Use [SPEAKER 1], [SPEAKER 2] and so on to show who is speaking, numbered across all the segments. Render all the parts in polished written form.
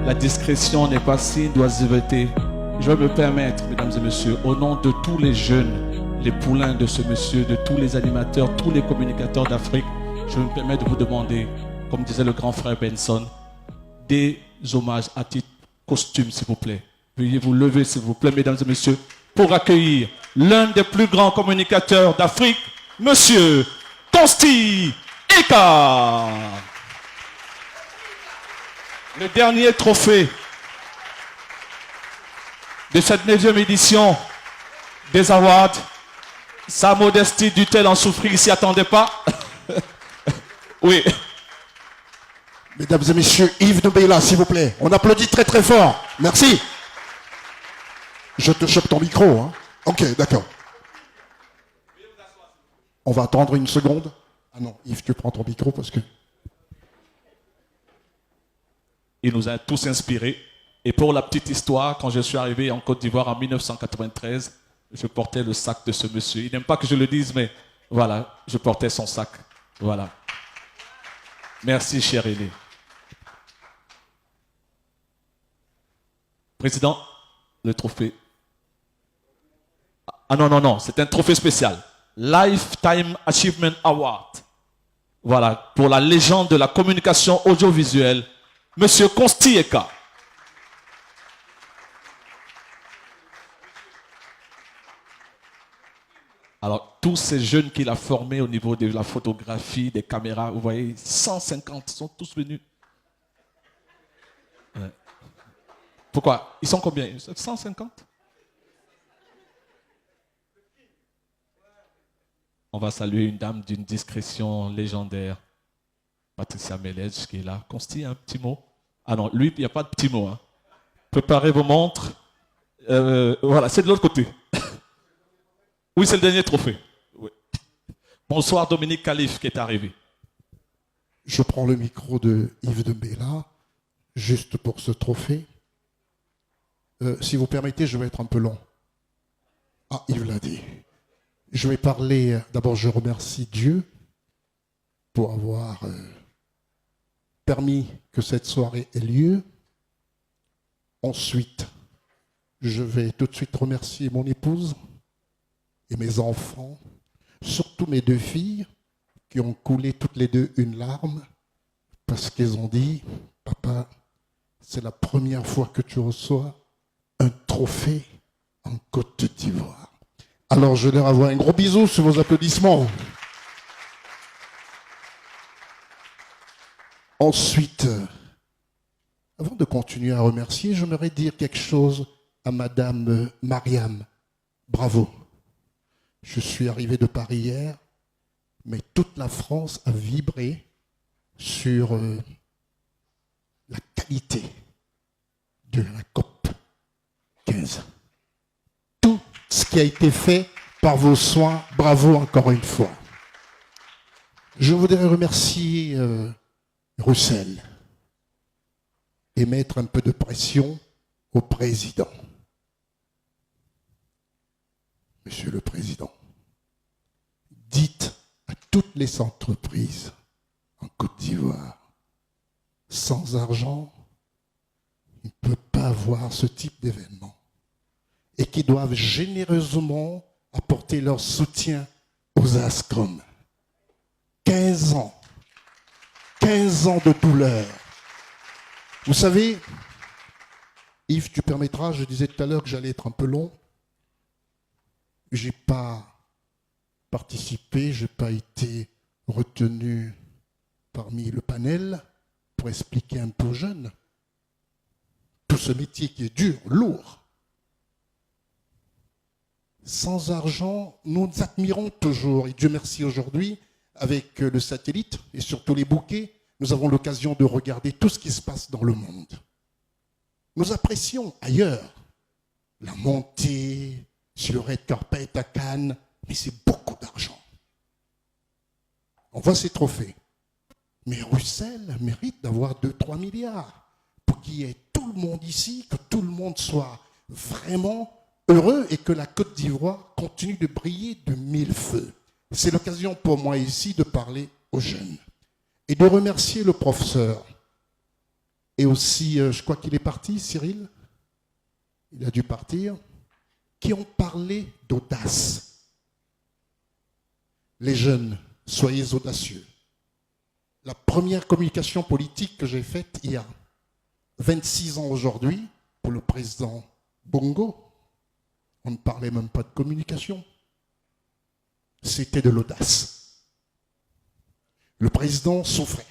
[SPEAKER 1] La discrétion n'est pas signe d'oisiveté. Je vais me permettre, mesdames et messieurs, au nom de tous les jeunes, les poulains de ce monsieur, de tous les animateurs, tous les communicateurs d'Afrique, je me permets de vous demander, comme disait le grand frère Benson, des hommages à titre costume, s'il vous plaît. Veuillez vous lever, s'il vous plaît, mesdames et messieurs, pour accueillir l'un des plus grands communicateurs d'Afrique, monsieur Consti Eka. Le dernier trophée de cette 9e édition des Awards, sa modestie dut-elle en souffrir, il ne s'y attendait pas. Oui.
[SPEAKER 2] Mesdames et messieurs, Yves Doumbéla, s'il vous plaît. On applaudit très très fort. Merci. Je te chope ton micro, hein. Ok, d'accord. On va attendre une seconde. Ah non, Yves, tu prends ton micro parce que...
[SPEAKER 1] Il nous a tous inspirés. Et pour la petite histoire, quand je suis arrivé en Côte d'Ivoire en 1993, je portais le sac de ce monsieur. Il n'aime pas que je le dise, mais voilà, je portais son sac. Voilà. Merci, cher aîné. Président, le trophée. Ah non, non, non, c'est un trophée spécial. Lifetime Achievement Award. Voilà, pour la légende de la communication audiovisuelle, monsieur Consti Eka. Alors, tous ces jeunes qu'il a formés au niveau de la photographie, des caméras, vous voyez, 150 sont tous venus. Ouais. Pourquoi? Ils sont combien? 150? On va saluer une dame d'une discrétion légendaire, Patricia Melez, qui est là. Consti, un petit mot? Ah non, lui, il n'y a pas de petit mot. Hein. Préparez vos montres. Voilà, c'est de l'autre côté. Oui, c'est le dernier trophée. Oui. Bonsoir Dominique Khalif qui est arrivé.
[SPEAKER 2] Je prends le micro de Yves Doumbéla, juste pour ce trophée. Si vous permettez, je vais être un peu long. Ah, Yves l'a dit. Je vais parler, d'abord je remercie Dieu pour avoir permis que cette soirée ait lieu. Ensuite, je vais tout de suite remercier mon épouse et mes enfants, surtout mes 2 filles, qui ont coulé toutes les 2 une larme, parce qu'elles ont dit, papa, c'est la première fois que tu reçois un trophée en Côte d'Ivoire. Alors je leur envoie un gros bisou sur vos applaudissements. Ensuite, avant de continuer à remercier, j'aimerais dire quelque chose à Madame Mariam. Bravo. Je suis arrivé de Paris hier, mais toute la France a vibré sur la qualité de la COP 15. Tout ce qui a été fait par vos soins, bravo encore une fois. Je voudrais remercier Russell et mettre un peu de pression au président. Monsieur le Président, dites à toutes les entreprises en Côte d'Ivoire, sans argent, on ne peut pas avoir ce type d'événement et qui doivent généreusement apporter leur soutien aux ASCOM. 15 ans de douleur. Vous savez, Yves, tu permettras, je disais tout à l'heure que j'allais être un peu long. Je n'ai pas participé, je n'ai pas été retenu parmi le panel pour expliquer un peu aux jeunes tout ce métier qui est dur, lourd. Sans argent, nous admirons toujours, et Dieu merci aujourd'hui, avec le satellite et surtout les bouquets, nous avons l'occasion de regarder tout ce qui se passe dans le monde. Nous apprécions ailleurs la montée sur le red carpet à Cannes, mais c'est beaucoup d'argent. On voit ces trophées. Mais Russell mérite d'avoir 2-3 milliards pour qu'il y ait tout le monde ici, que tout le monde soit vraiment heureux et que la Côte d'Ivoire continue de briller de 1000 feux. C'est l'occasion pour moi ici de parler aux jeunes et de remercier le professeur. Et aussi, je crois qu'il est parti, Cyril, il a dû partir, qui ont parlé d'audace. Les jeunes, soyez audacieux. La première communication politique que j'ai faite il y a 26 ans aujourd'hui, pour le président Bongo, on ne parlait même pas de communication. C'était de l'audace. Le président souffrait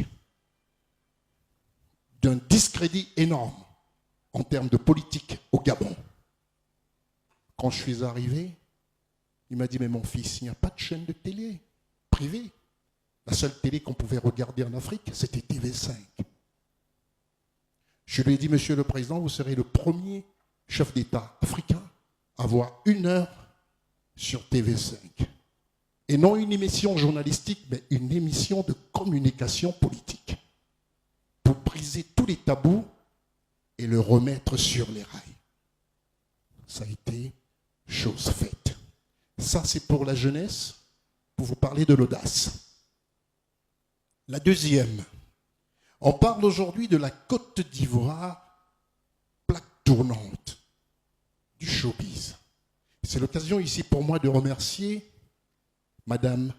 [SPEAKER 2] d'un discrédit énorme en termes de politique au Gabon. Quand je suis arrivé, il m'a dit, mais mon fils, il n'y a pas de chaîne de télé privée. La seule télé qu'on pouvait regarder en Afrique, c'était TV5. Je lui ai dit, monsieur le président, vous serez le premier chef d'État africain à avoir 1 heure sur TV5. Et non une émission journalistique, mais une émission de communication politique. Pour briser tous les tabous et le remettre sur les rails. Ça a été chose faite. Ça, c'est pour la jeunesse, pour vous parler de l'audace. La deuxième, on parle aujourd'hui de la Côte d'Ivoire, plaque tournante du showbiz. C'est l'occasion ici pour moi de remercier Madame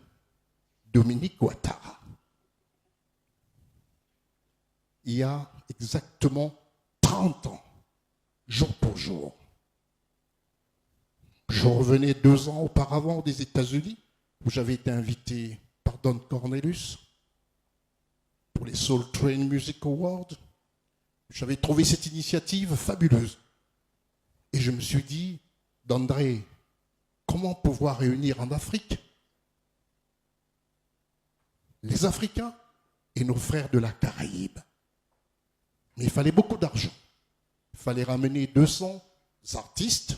[SPEAKER 2] Dominique Ouattara. Il y a exactement 30 ans, jour pour jour, je revenais 2 ans auparavant des États-Unis, où j'avais été invité par Don Cornelius pour les Soul Train Music Awards. J'avais trouvé cette initiative fabuleuse. Et je me suis dit, d'André, comment pouvoir réunir en Afrique les Africains et nos frères de la Caraïbe? Mais il fallait beaucoup d'argent. Il fallait ramener 200 artistes,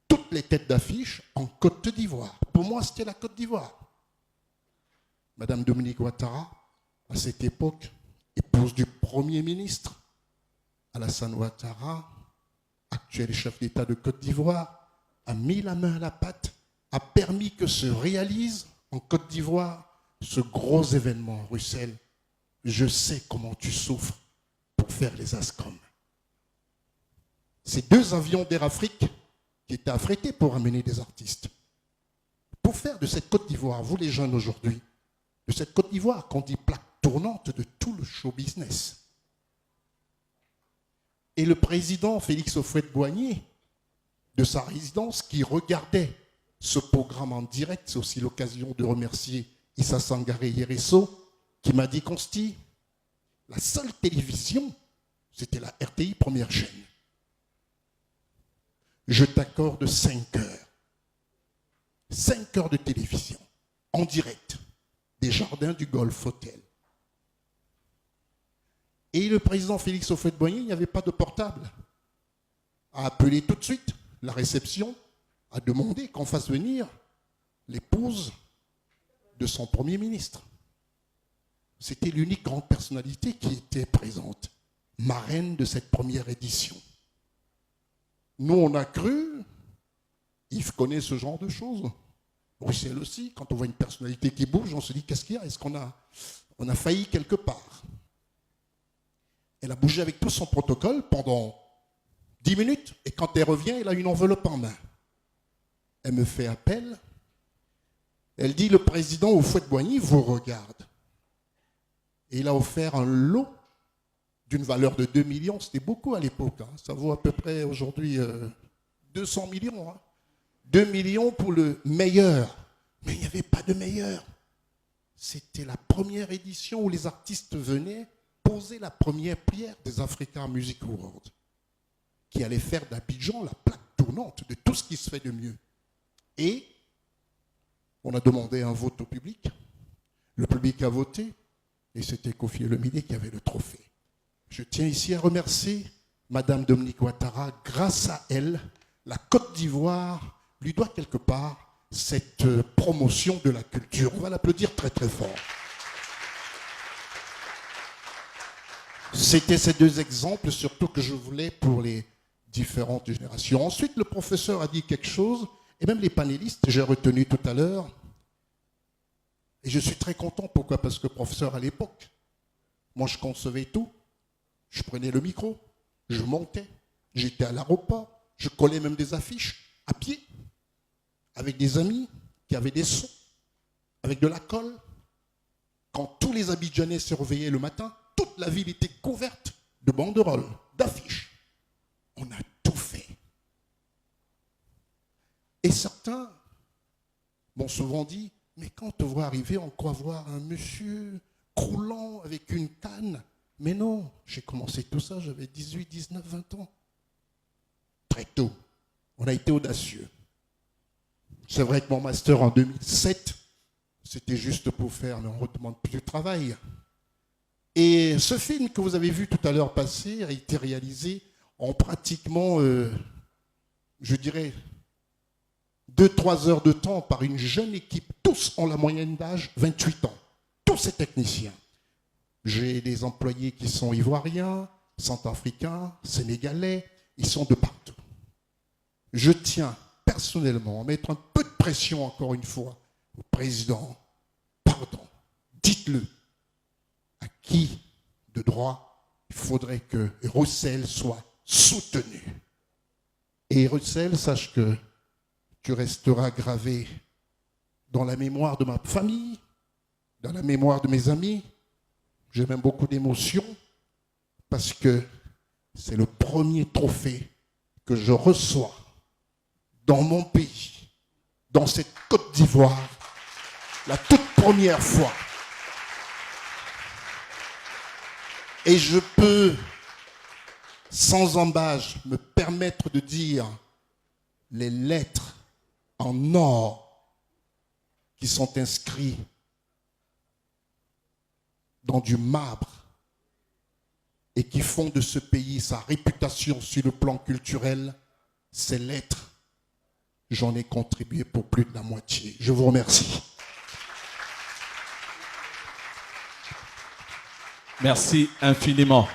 [SPEAKER 2] toutes les têtes d'affiche en Côte d'Ivoire. Pour moi, c'était la Côte d'Ivoire. Madame Dominique Ouattara, à cette époque, épouse du Premier ministre, Alassane Ouattara, actuel chef d'État de Côte d'Ivoire, a mis la main à la pâte, a permis que se réalise en Côte d'Ivoire ce gros événement, Russell. Je sais comment tu souffres pour faire les ASCOM. Ces 2 avions d'Air Afrique qui étaient affrétés pour amener des artistes. Pour faire de cette Côte d'Ivoire, vous les jeunes aujourd'hui, de cette Côte d'Ivoire qu'on dit plaque tournante de tout le show business. Et le président Félix Houphouët-Boigny, de sa résidence, qui regardait ce programme en direct, c'est aussi l'occasion de remercier Issa Sangaré Yereso, qui m'a dit, Consti, la seule télévision, c'était la RTI première chaîne. Je t'accorde 5 heures. 5 heures de télévision, en direct, des jardins du Golf Hotel. Et le président Félix Houphouët-Boigny, il n'y avait pas de portable. A appelé tout de suite la réception, a demandé qu'on fasse venir l'épouse de son Premier ministre. C'était l'unique grande personnalité qui était présente, marraine de cette première édition. Nous, on a cru, Yves connaît ce genre de choses, Bruxelles aussi, quand on voit une personnalité qui bouge, on se dit, qu'est-ce qu'il y a? Est-ce qu'on a failli quelque part? Elle a bougé avec tout son protocole pendant 10 minutes, et quand elle revient, elle a une enveloppe en main. Elle me fait appel, elle dit, le président Houphouët-Boigny vous regarde. Et il a offert un lot d'une valeur de 2 millions, c'était beaucoup à l'époque, hein. Ça vaut à peu près aujourd'hui 200 millions. Hein. 2 millions pour le meilleur. Mais il n'y avait pas de meilleur. C'était la première édition où les artistes venaient poser la première pierre des Africa Music Awards, qui allait faire d'Abidjan la plaque tournante de tout ce qui se fait de mieux. Et on a demandé un vote au public. Le public a voté, et c'était Kofi Olomide qui avait le trophée. Je tiens ici à remercier Madame Dominique Ouattara. Grâce à elle, la Côte d'Ivoire lui doit quelque part cette promotion de la culture. On va l'applaudir très très fort. C'était ces 2 exemples, surtout que je voulais pour les différentes générations. Ensuite, le professeur a dit quelque chose, et même les panélistes, j'ai retenu tout à l'heure, Et je suis très content. Pourquoi? Parce que professeur à l'époque, moi je concevais tout. Je prenais le micro, je montais, j'étais à l'aéroport, je collais même des affiches à pied, avec des amis qui avaient des sons, avec de la colle. Quand tous les Abidjanais se réveillaient le matin, toute la ville était couverte de banderoles, d'affiches. On a tout fait. Et certains m'ont souvent dit, mais quand on te voit arriver, on croit voir un monsieur croulant avec une canne. Mais non, j'ai commencé tout ça, j'avais 18, 19, 20 ans. Très tôt, on a été audacieux. C'est vrai que mon master en 2007, c'était juste pour faire, mais on ne redemande plus de travail. Et ce film que vous avez vu tout à l'heure passer a été réalisé en pratiquement, je dirais, 2-3 heures de temps par une jeune équipe. Tous ont la moyenne d'âge 28 ans. Tous ces techniciens. J'ai des employés qui sont ivoiriens, centrafricains, sénégalais. Ils sont de partout. Je tiens personnellement à mettre un peu de pression, encore une fois, au président. Pardon, dites-le. À qui de droit il faudrait que Roussel soit soutenu. Et Roussel, sache que tu resteras gravé dans la mémoire de ma famille, dans la mémoire de mes amis. J'ai même beaucoup d'émotions parce que c'est le premier trophée que je reçois dans mon pays, dans cette Côte d'Ivoire, la toute première fois. Et je peux, sans embâche, me permettre de dire les lettres en or qui sont inscrites dans du marbre et qui font de ce pays sa réputation sur le plan culturel. Ces lettres, j'en ai contribué pour plus de la moitié. Je vous remercie.
[SPEAKER 1] Merci infiniment.